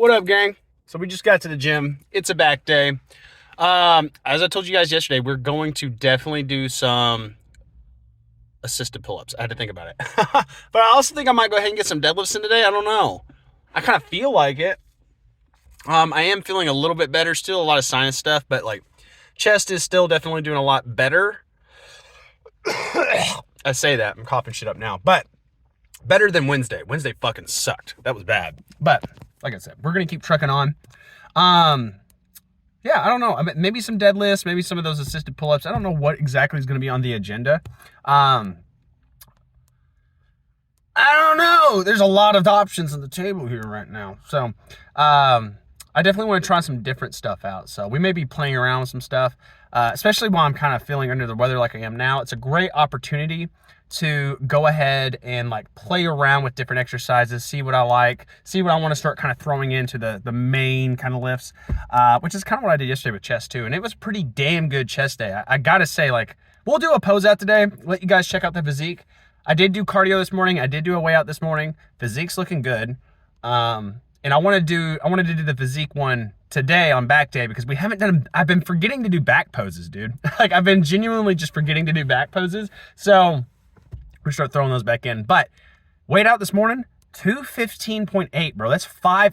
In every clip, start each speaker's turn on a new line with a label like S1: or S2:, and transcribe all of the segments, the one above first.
S1: What up, gang? So we just got to the gym. It's a back day. As I told you guys yesterday, we're going to definitely do some assisted pull-ups. I had to think about it. But I also think I might go ahead and get some deadlifts in today. I don't know. I kind of feel like it. I am feeling a little bit better. Still a lot of sinus stuff, but like chest is still definitely doing a lot better. I say that. I'm coughing shit up now. But better than Wednesday. Wednesday fucking sucked. That was bad. But like I said, we're going to keep trucking on. Yeah, I don't know. I mean, maybe some deadlifts, maybe some of those assisted pull-ups. I don't know what exactly is going to be on the agenda. I don't know. There's a lot of options on the table here right now. So, I definitely want to try some different stuff out. So we may be playing around with some stuff, especially while I'm kind of feeling under the weather like I am now. It's a great opportunity to go ahead and like play around with different exercises, see what I like, see what I want to start kind of throwing into the main kind of lifts, which is kind of what I did yesterday with chest too. And it was pretty damn good chest day. I gotta say, like, we'll do a pose out today, let you guys check out the physique. I did do cardio this morning. I did do a way out this morning. Physique's looking good. And I wanted to do the physique one today on back day because we haven't done, I've been forgetting to do back poses, dude. Like I've been genuinely just forgetting to do back poses. So we start throwing those back in. But weight out this morning, 215.8, bro. That's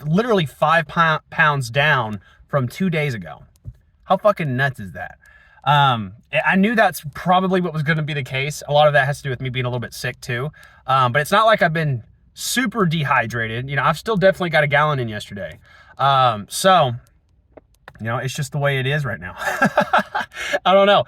S1: literally 5 pounds down from 2 days ago. How fucking nuts is that? I knew that's probably what was going to be the case. A lot of that has to do with me being a little bit sick too. But it's not like I've been super dehydrated. You know, I've still definitely got a gallon in yesterday. So, you know, it's just the way it is right now. I don't know.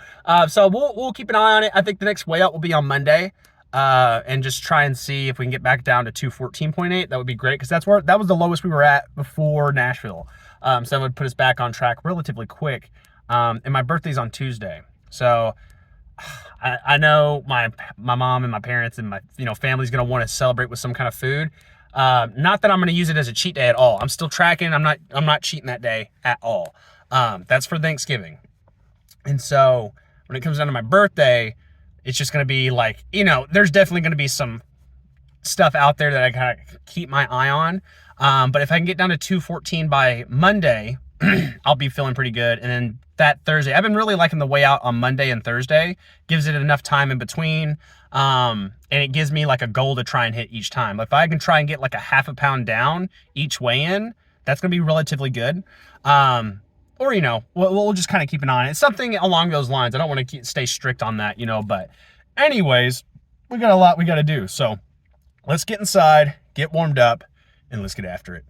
S1: So we'll keep an eye on it. I think the next weigh out will be on Monday. And just try and see if we can get back down to 214.8. That would be great because that was the lowest we were at before Nashville. So that would put us back on track relatively quick. And my birthday's on Tuesday. So I know my mom and my parents and my family's gonna want to celebrate with some kind of food. Not that I'm gonna use it as a cheat day at all. I'm still tracking. I'm not cheating that day at all. That's for Thanksgiving. And so when it comes down to my birthday, it's just gonna be like, there's definitely gonna be some stuff out there that I gotta keep my eye on. But if I can get down to 214 by Monday, I'll be feeling pretty good. And then that Thursday, I've been really liking the way out on Monday and Thursday. Gives it enough time in between. And it gives me like a goal to try and hit each time. If I can try and get like a half a pound down each weigh-in, that's going to be relatively good. Or, we'll just kind of keep an eye on it. It's something along those lines. I don't want to stay strict on that, but anyways, we got a lot we got to do. So let's get inside, get warmed up, and let's get after it.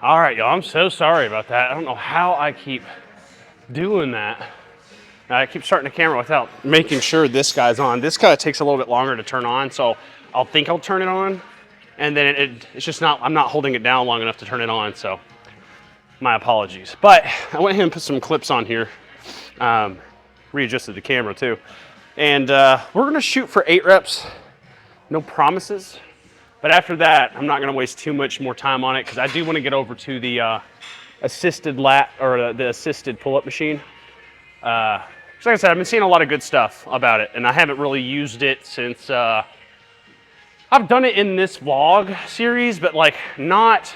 S1: All right, y'all, I'm so sorry about that. I don't know how I keep doing that. I keep starting the camera without making sure this guy's on. This guy takes a little bit longer to turn on, so I'll think I'll turn it on, and then it's just not, I'm not holding it down long enough to turn it on, so my apologies. But I went ahead and put some clips on here, readjusted the camera too, and we're gonna shoot for 8 reps, no promises. But after that, I'm not going to waste too much more time on it because I do want to get over to the assisted lat or the assisted pull-up machine. So like I said, I've been seeing a lot of good stuff about it, and I haven't really used it since I've done it in this vlog series, but like not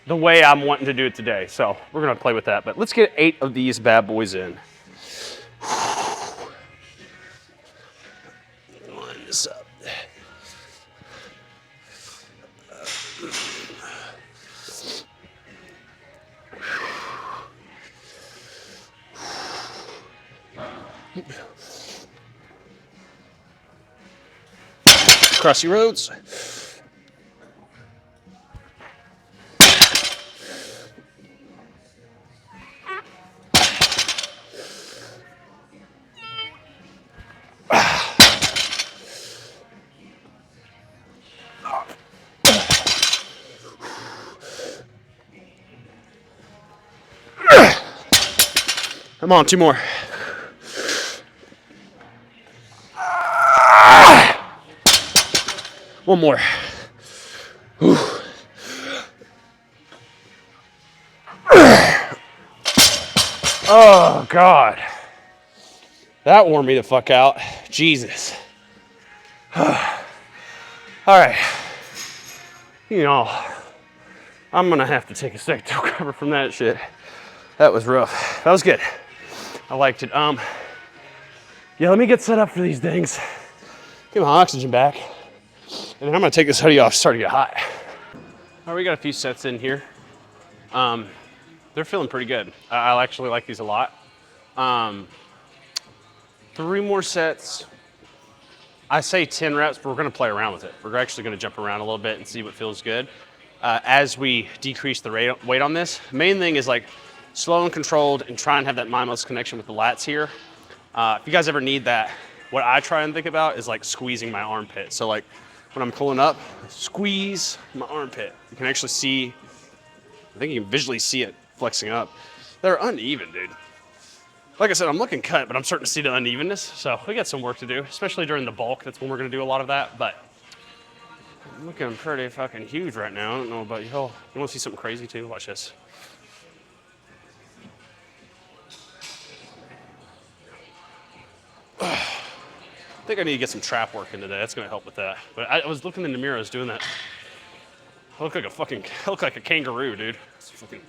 S1: the way I'm wanting to do it today. So we're going to play with that. But let's get 8 of these bad boys in. Line this up. Crossy roads. Come on, 2 more. One more. Whew. Oh, God. That wore me the fuck out. Jesus. All right. You know, I'm going to have to take a second to recover from that shit. That was rough. That was good. I liked it. Yeah, let me get set up for these things. Get my oxygen back. And then I'm going to take this hoodie off, start to get hot. All right, we got a few sets in here. They're feeling pretty good. I actually like these a lot. 3 more sets. I say 10 reps, but we're gonna play around with it. We're actually gonna jump around a little bit and see what feels good. As we decrease the weight on this, main thing is like slow and controlled and try and have that mind-muscle connection with the lats here. If you guys ever need that, what I try and think about is like squeezing my armpit. So like when I'm pulling up, squeeze my armpit. You can actually see, I think you can visually see it flexing up. They're uneven, dude. Like I said, I'm looking cut, but I'm starting to see the unevenness. So we got some work to do, especially during the bulk. That's when we're gonna do a lot of that, but I'm looking pretty fucking huge right now. I don't know about you. You wanna see something crazy too? Watch this. I think I need to get some trap work in today. That's gonna help with that. But I was looking in the mirror, I was doing that. I look like a kangaroo, dude. It's fucking...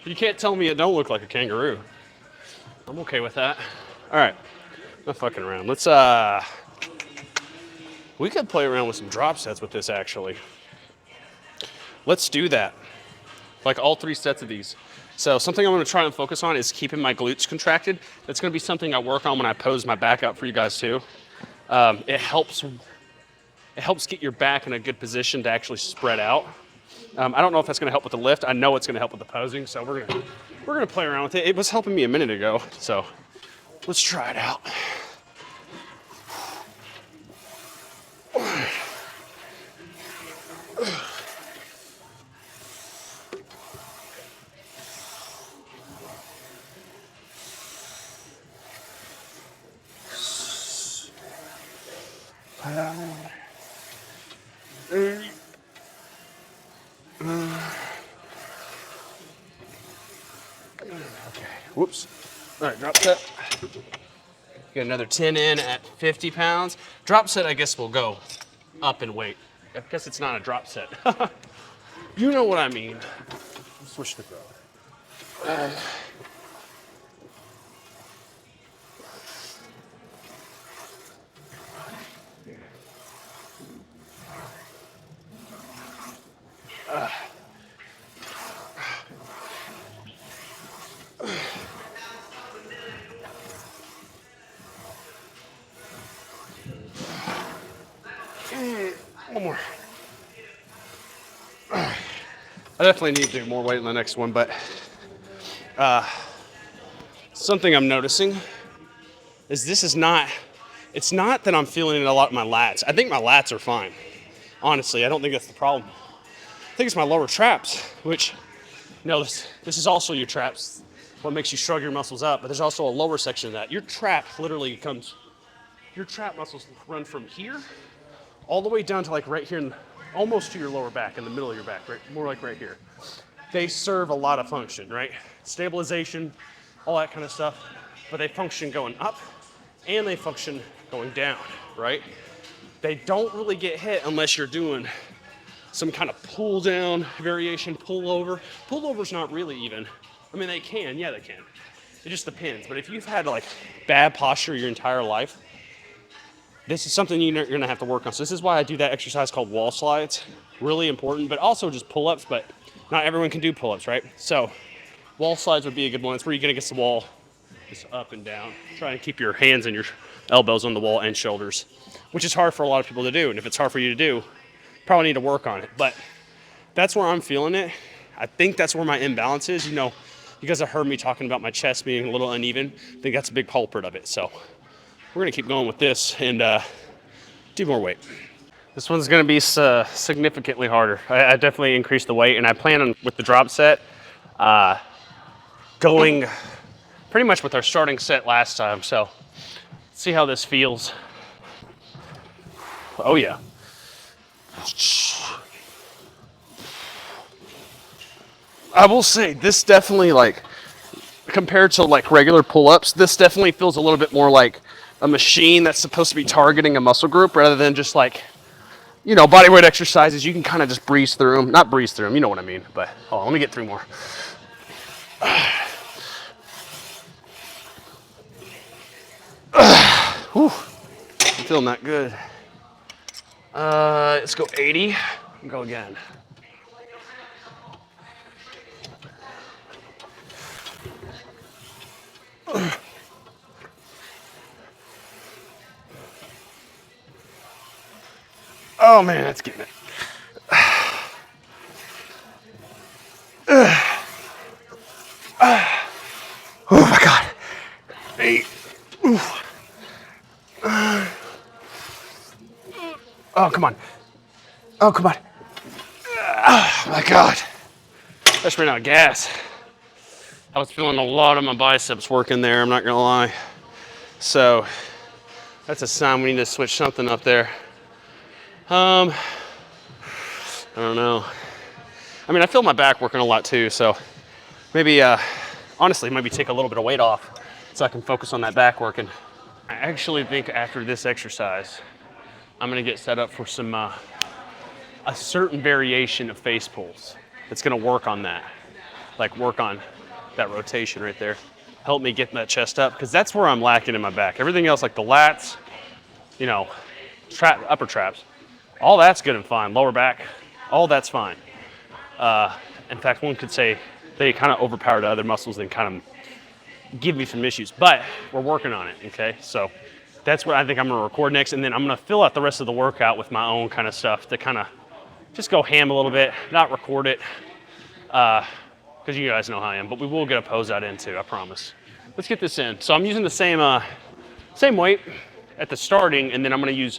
S1: You can't tell me it don't look like a kangaroo. I'm okay with that. All right, not fucking around. Let's, we could play around with some drop sets with this actually. Let's do that. Like all 3 sets of these. So something I'm gonna try and focus on is keeping my glutes contracted. That's gonna be something I work on when I pose my back out for you guys too. It helps get your back in a good position to actually spread out. I don't know if that's gonna help with the lift. I know it's gonna help with the posing, so we're gonna play around with it. It was helping me a minute ago, so let's try it out. Okay, whoops. All right, drop set. Get another 10 in at 50 pounds. Drop set, I guess, will go up in weight. I guess it's not a drop set. You know what I mean. Switch the grip. One more. I definitely need to do more weight in the next one, but something I'm noticing is it's not that I'm feeling it a lot in my lats. I think my lats are fine. Honestly, I don't think that's the problem. I think it's my lower traps, which, this is also your traps, what makes you shrug your muscles up, but there's also a lower section of that. Your trap literally your trap muscles run from here all the way down to like right here, almost to your lower back, in the middle of your back, right? More like right here. They serve a lot of function, right? Stabilization, all that kind of stuff, but they function going up and they function going down, right? They don't really get hit unless you're doing some kind of pull down variation, pull over. Pull over's not really even, I mean, they can, yeah, they can. It just depends, but if you've had like bad posture your entire life, this is something you're gonna have to work on. So this is why I do that exercise called wall slides. Really important, but also just pull-ups, but not everyone can do pull-ups, right? So wall slides would be a good one. It's where you're gonna get the wall just up and down. Try and keep your hands and your elbows on the wall and shoulders, which is hard for a lot of people to do. And if it's hard for you to do, probably need to work on it. But that's where I'm feeling it. I think that's where my imbalance is. You guys have heard me talking about my chest being a little uneven. I think that's a big culprit of it. So we're gonna keep going with this and do more weight. This one's gonna be significantly harder. I definitely increased the weight, and I plan on, with the drop set,
S2: going pretty much with our starting set last time. So let's see how this feels. Oh yeah. I will say this definitely, like, compared to like regular pull-ups, this definitely feels a little bit more like a machine that's supposed to be targeting a muscle group rather than just like, you know, bodyweight exercises. You can kind of just breeze through them. Not breeze through them, you know what I mean. But hold on, let me get 3 more. Whew. I'm feeling that good. Let's go 80. Go again. Oh man, that's getting it. Oh my God. 8. Oh, come on. Oh, come on. Oh my God. Just ran out of gas. I was feeling a lot of my biceps working there, I'm not gonna lie. So that's a sign we need to switch something up there. I don't know. I mean, I feel my back working a lot too, so maybe, honestly, maybe take a little bit of weight off so I can focus on that back working. I actually think after this exercise, I'm gonna get set up for some, a certain variation of face pulls. It's gonna work on that, like work on that rotation right there. Help me get that chest up, because that's where I'm lacking in my back. Everything else, like the lats, you know, upper traps, all that's good and fine. Lower back, all that's fine. In fact, one could say they kind of overpower the other muscles and kind of give me some issues, but we're working on it, okay? So that's what I think I'm gonna record next, and then I'm gonna fill out the rest of the workout with my own kind of stuff to kind of just go ham a little bit, not record it, because you guys know how I am, but we will get a pose out in too, I promise. Let's get this in. So I'm using the same weight at the starting, and then I'm gonna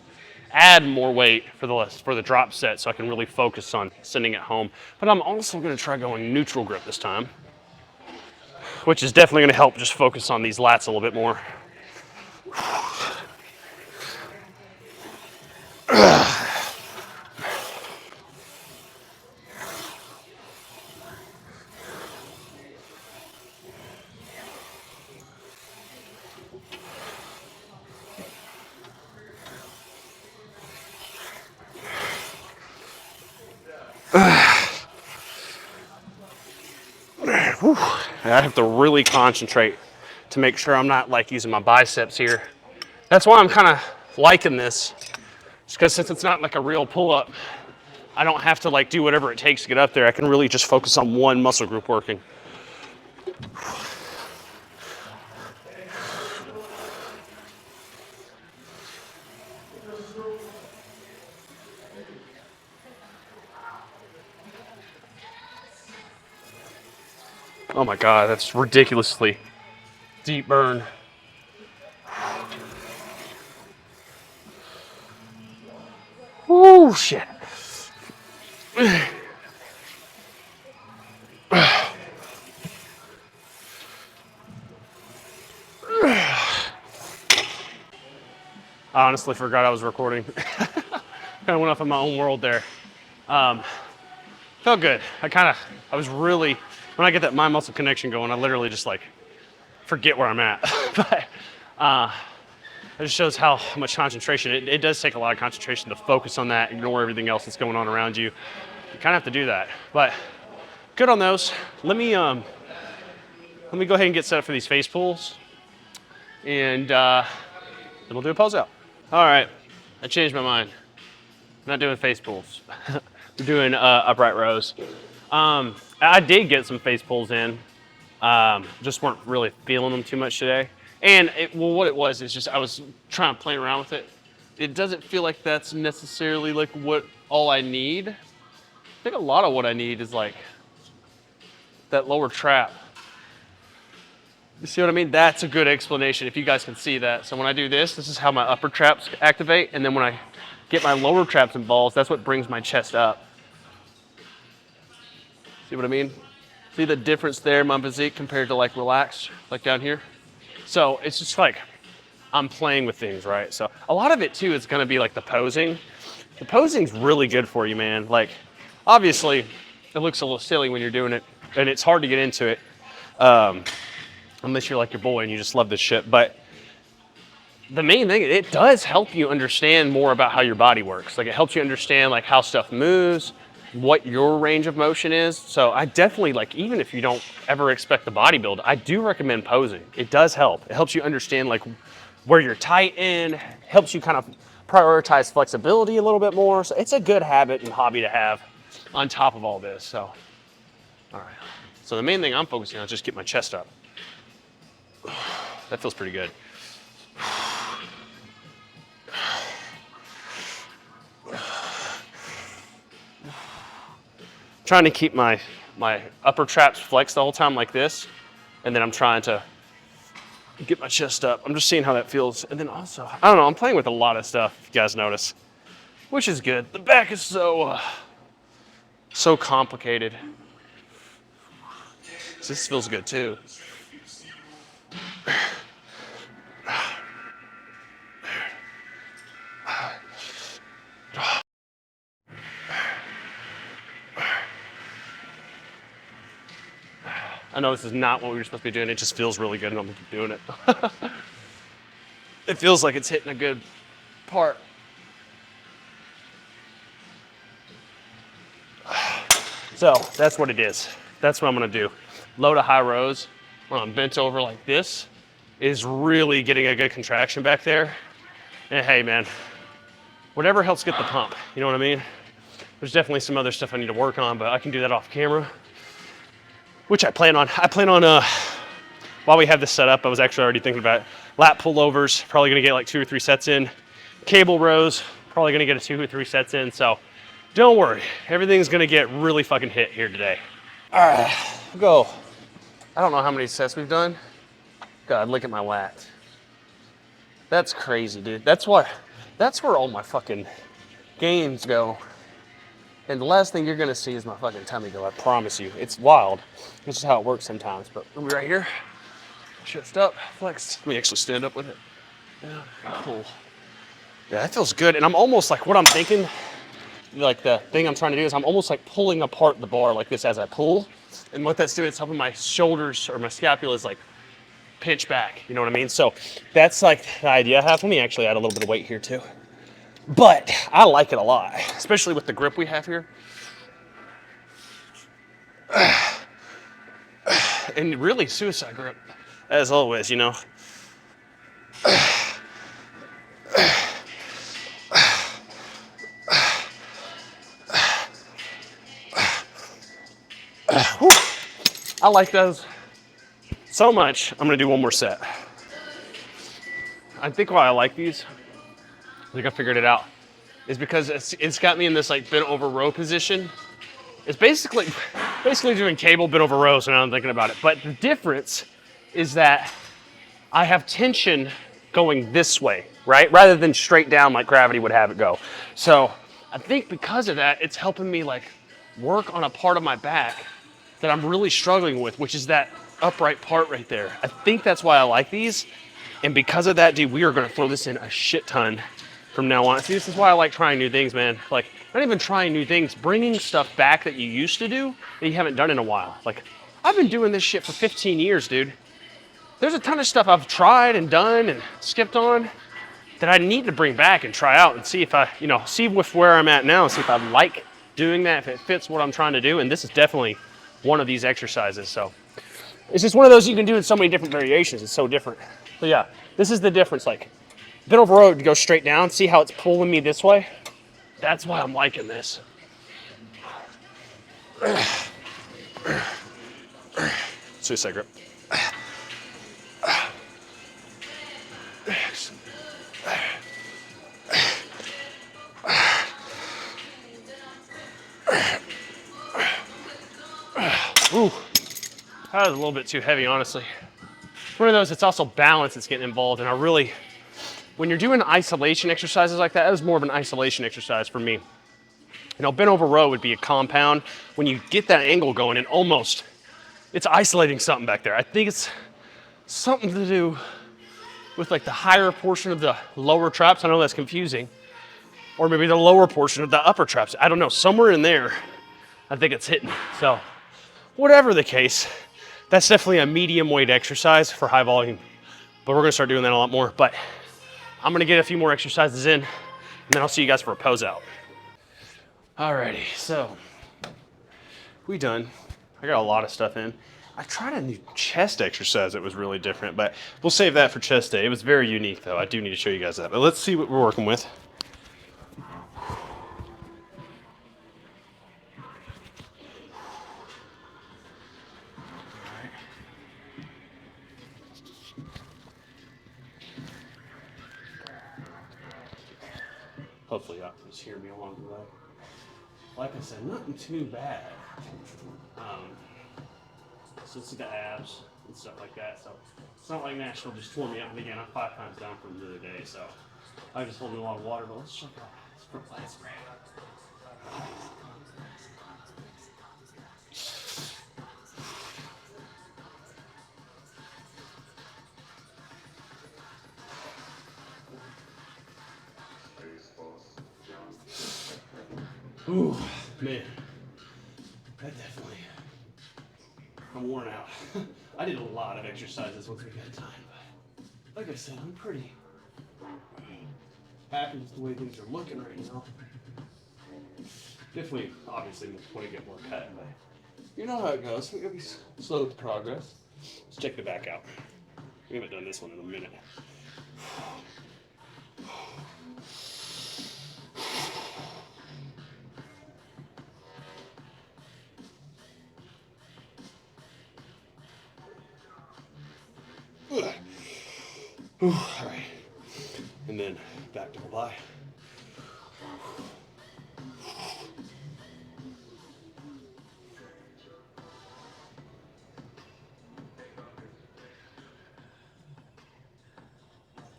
S2: add more weight for the drop set so I can really focus on sending it home. But I'm also gonna try going neutral grip this time, which is definitely gonna help just focus on these lats a little bit more. I have to really concentrate to make sure I'm not like using my biceps here. That's why I'm kind of liking this, just because since it's not like a real pull-up, I don't have to like do whatever it takes to get up there. I can really just focus on one muscle group working. Oh my God, that's ridiculously deep burn. Woo, shit. I honestly forgot I was recording. Kind of went off in my own world there. Felt good. I was really, when I get that mind muscle connection going, I literally just like forget where I'm at. But it just shows how much concentration. It does take a lot of concentration to focus on that, ignore everything else that's going on around you. You kind of have to do that. But good on those. Let me go ahead and get set up for these face pulls, and then we'll do a pose out. All right, I changed my mind. I'm not doing face pulls. We're doing upright rows. I did get some face pulls in. Just weren't really feeling them too much today. And what it was is just I was trying to play around with it. It doesn't feel like that's necessarily like all I need. I think a lot of what I need is like that lower trap. You see what I mean? That's a good explanation if you guys can see that. So when I do this is how my upper traps activate, and then when I get my lower traps involved, that's what brings my chest up. See what I mean? See the difference there in my physique compared to like relaxed, like down here? So it's just like, I'm playing with things, right? So a lot of it too is gonna be like the posing. The posing's really good for you, man. Like, obviously, it looks a little silly when you're doing it, and it's hard to get into it, unless you're like your boy and you just love this shit. But the main thing, it does help you understand more about how your body works. Like, it helps you understand like how stuff moves, what your range of motion is. So I definitely, like, even if you don't ever expect to bodybuild, I do recommend posing. It does help. It helps you understand like where you're tight in, helps you kind of prioritize flexibility a little bit more. So it's a good habit and hobby to have on top of all this. So, all right. So the main thing I'm focusing on is just get my chest up. That feels pretty good. Trying to keep my upper traps flexed the whole time like this. And then I'm trying to get my chest up. I'm just seeing how that feels. And then also, I don't know, I'm playing with a lot of stuff, if you guys notice, which is good. The back is so complicated. So this feels good too. I know this is not what we were supposed to be doing. It just feels really good and I'm gonna keep doing it. It feels like it's hitting a good part. So that's what it is. That's what I'm gonna do. Low to high rows when I'm bent over like this is really getting a good contraction back there. And hey man, whatever helps get the pump, you know what I mean? There's definitely some other stuff I need to work on, but I can do that off camera, which I plan on. While we have this set up, I was actually already thinking about lat pullovers, probably gonna get like 2 or 3 sets in. Cable rows, probably gonna get a 2 or 3 sets in. So don't worry, everything's gonna get really fucking hit here today. All right, go. I don't know how many sets we've done. God, look at my lat. That's crazy, dude. That's where all my fucking gains go. And the last thing you're gonna see is my fucking tummy go, I promise you. It's wild. This is how it works sometimes, but we'll be right here. Chest up, flex. Let me actually stand up with it. Yeah, cool. Yeah, that feels good. And I'm almost like, what I'm thinking, like the thing I'm trying to do is I'm almost like pulling apart the bar like this as I pull. And what that's doing is helping my shoulders or my scapula is like pinch back, you know what I mean? So that's like the idea I have. Let me actually add a little bit of weight here too. But I like it a lot, especially with the grip we have here. And really suicide grip, as always, you know. I like those so much. I'm gonna do one more set. I think why I like these, I think I figured it out, is because it's got me in this like bent over row position. It's basically doing cable bent over row, so now I'm thinking about it. But the difference is that I have tension going this way, right? Rather than straight down like gravity would have it go. So I think because of that, it's helping me like work on a part of my back that I'm really struggling with, which is that upright part right there. I think that's why I like these. And because of that, dude, we are gonna throw this in a shit ton from now on. See, this is why I like trying new things, man. Like, not even trying new things, bringing stuff back that you used to do that you haven't done in a while. Like, I've been doing this shit for 15 years, dude. There's a ton of stuff I've tried and done and skipped on that I need to bring back and try out and see if I, see with where I'm at now and see if I like doing that, if it fits what I'm trying to do. And this is definitely one of these exercises. So it's just one of those you can do in so many different variations. It's so different. So yeah, this is the difference. Like, bent over row to go straight down, see how it's pulling me this way? That's why I'm liking this. Suicide grip. Ooh, that was a little bit too heavy, honestly. It's one of those, it's also balance that's getting involved, and when you're doing isolation exercises like that was more of an isolation exercise for me. Bent over row would be a compound. When you get that angle going, it almost it's isolating something back there. I think it's something to do with like the higher portion of the lower traps. I know that's confusing. Or maybe the lower portion of the upper traps. I don't know, somewhere in there, I think it's hitting. So whatever the case, that's definitely a medium weight exercise for high volume, but we're gonna start doing that a lot more. But I'm gonna get a few more exercises in, and then I'll see you guys for a pose out. Alrighty, so we done. I got a lot of stuff in. I tried a new chest exercise that was really different, but we'll save that for chest day. It was very unique though. I do need to show you guys that, but let's see what we're working with. Hopefully y'all can just hear me along the way. Like I said, nothing too bad. So it's the abs and stuff like that. So it's not like Nashville just tore me up. And again, I'm 5 pounds down from the other day, so I just holding a lot of water. But let's check out this front lat spray. Ooh, man, that definitely, I'm worn out. I did a lot of exercises once we got time, but like I said, I'm pretty happy with the way things are looking right now. Definitely, obviously, want to get more cut, but you know how it goes. We gotta be slow with progress. Let's check the back out. We haven't done this one in a minute. All right, and then back to the lie.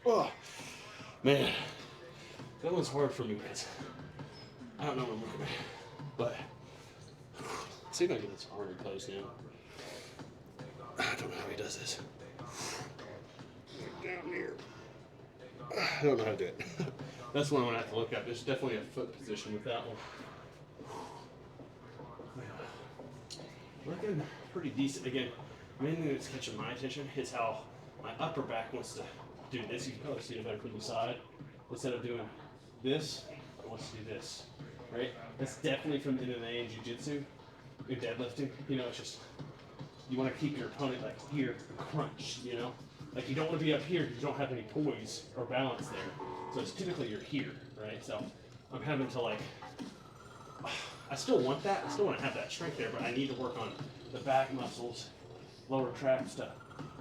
S2: Oh, man, that one's hard for me because I don't know what I'm looking at, but let's see if I can get this arm in pose now. I don't know how he does this. Down here. I don't know how to do it. That's one I'm gonna have to look at. There's definitely a foot position with that one. Looking pretty decent. Again, main thing that's catching my attention is how my upper back wants to do this. You can probably see it better from the side. Instead of doing this, it wants to do this. Right? That's definitely from MMA and jiu-jitsu. Your deadlifting, you know, it's just you want to keep your opponent like here crunched, you know? Like you don't want to be up here because you don't have any poise or balance there. So it's typically you're here, right? So I'm having to like, I still want that. I still want to have that strength there, but I need to work on the back muscles, lower traps to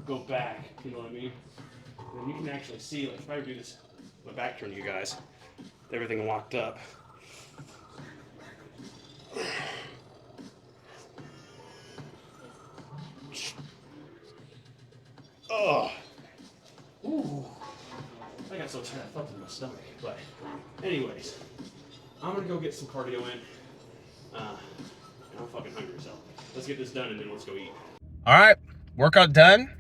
S2: go back, you know what I mean? And you can actually see, like if I do this, my back turn you guys, everything locked up. Oh, ooh, I got so tired I felt it in my stomach. But anyways, I'm gonna go get some cardio in. And I'm fucking hungry, so let's get this done and then let's go eat.
S1: All right, workout done.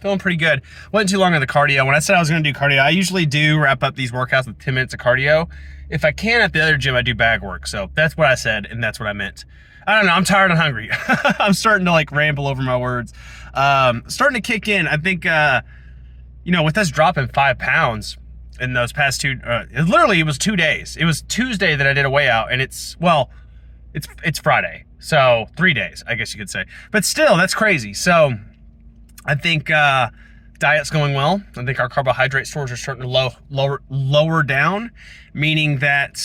S1: Feeling pretty good. Wasn't too long on the cardio. When I said I was gonna do cardio, I usually do wrap up these workouts with 10 minutes of cardio. If I can at the other gym, I do bag work. So that's what I said, and that's what I meant. I don't know, I'm tired and hungry. I'm starting to like ramble over my words. Starting to kick in. I think, you know, with us dropping 5 pounds in those past it was 2 days. It was Tuesday that I did a weigh out, and it's Friday. So 3 days, I guess you could say. But still, that's crazy. So I think diet's going well. I think our carbohydrate stores are starting to lower down, meaning that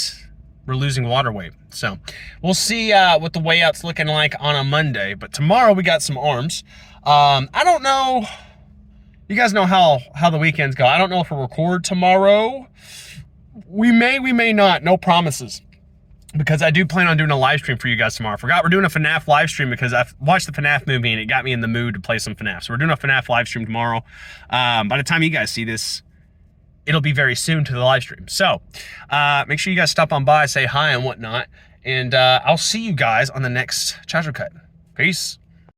S1: we're losing water weight. So we'll see what the weigh out's looking like on a Monday. But tomorrow we got some arms. I don't know. You guys know how the weekends go. I don't know if we'll record tomorrow. We may not. No promises. Because I do plan on doing a live stream for you guys tomorrow. I forgot we're doing a FNAF live stream because I've watched the FNAF movie and it got me in the mood to play some FNAF. So we're doing a FNAF live stream tomorrow. By the time you guys see this, it'll be very soon to the live stream. So make sure you guys stop on by, say hi and whatnot. And I'll see you guys on the next Chigel Cut. Peace.